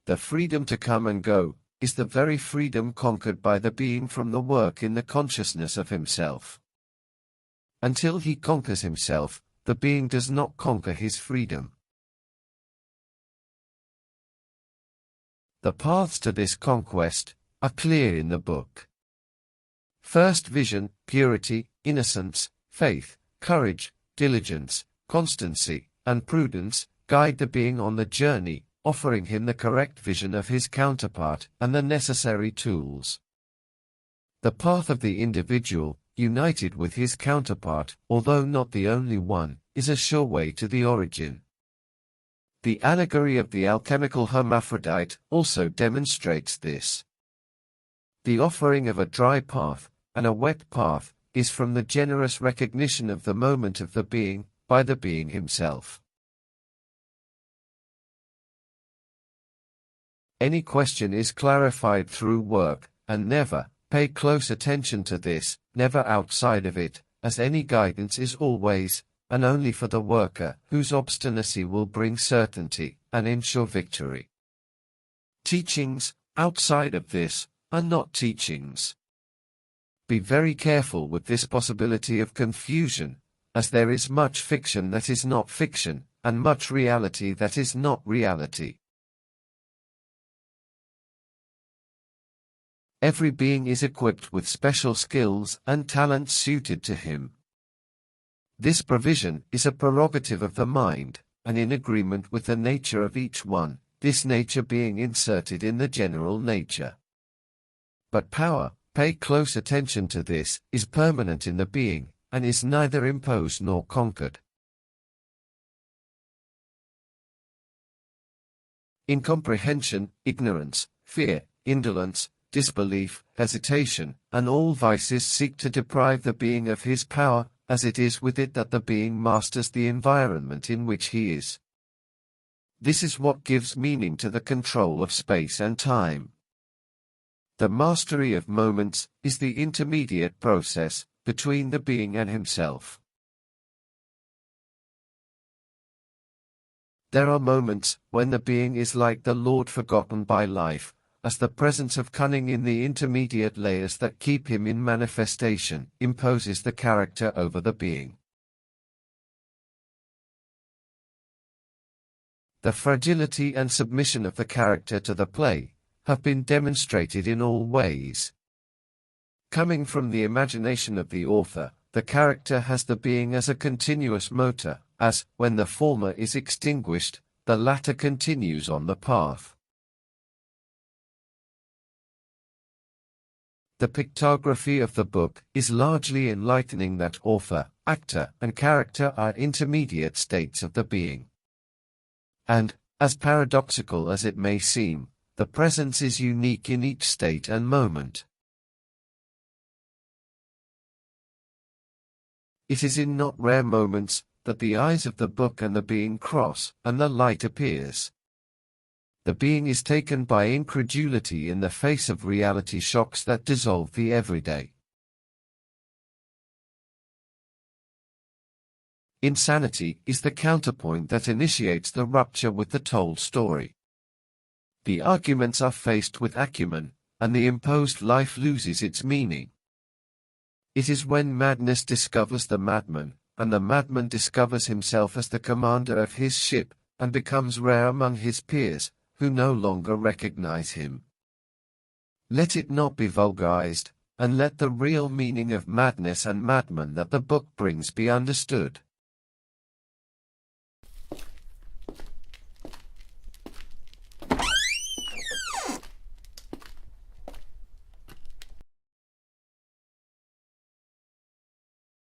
The freedom to come and go is the very freedom conquered by the being from the work in the consciousness of himself. Until he conquers himself, the being does not conquer his freedom. The paths to this conquest are clear in the book. First, vision, purity, innocence, faith, courage, diligence, constancy, and prudence guide the being on the journey, offering him the correct vision of his counterpart and the necessary tools. The path of the individual, united with his counterpart, although not the only one, is a sure way to the origin. The allegory of the alchemical hermaphrodite also demonstrates this. The offering of a dry path and a wet path is from the generous recognition of the moment of the being by the being himself. Any question is clarified through work, and never pay close attention to this, never outside of it, as any guidance is always and only for the worker, whose obstinacy will bring certainty and ensure victory. Teachings outside of this are not teachings. Be very careful with this possibility of confusion, as there is much fiction that is not fiction, and much reality that is not reality. Every being is equipped with special skills and talents suited to him. This provision is a prerogative of the mind, and in agreement with the nature of each one, this nature being inserted in the general nature. But power, pay close attention to this, is permanent in the being, and is neither imposed nor conquered. Incomprehension, ignorance, fear, indolence, disbelief, hesitation, and all vices seek to deprive the being of his power, as it is with it that the being masters the environment in which he is. This is what gives meaning to the control of space and time. The mastery of moments is the intermediate process between the being and himself. There are moments when the being is like the Lord forgotten by life, as the presence of cunning in the intermediate layers that keep him in manifestation imposes the character over the being. The fragility and submission of the character to the play have been demonstrated in all ways. Coming from the imagination of the author, the character has the being as a continuous motor, as, when the former is extinguished, the latter continues on the path. The pictography of the book is largely enlightening that author, actor, and character are intermediate states of the being. And, as paradoxical as it may seem, the presence is unique in each state and moment. It is in not rare moments that the eyes of the book and the being cross, and the light appears. The being is taken by incredulity in the face of reality shocks that dissolve the everyday. Insanity is the counterpoint that initiates the rupture with the told story. The arguments are faced with acumen, and the imposed life loses its meaning. It is when madness discovers the madman, and the madman discovers himself as the commander of his ship, and becomes rare among his peers, who no longer recognize him. Let it not be vulgarized, and let the real meaning of madness and madman that the book brings be understood.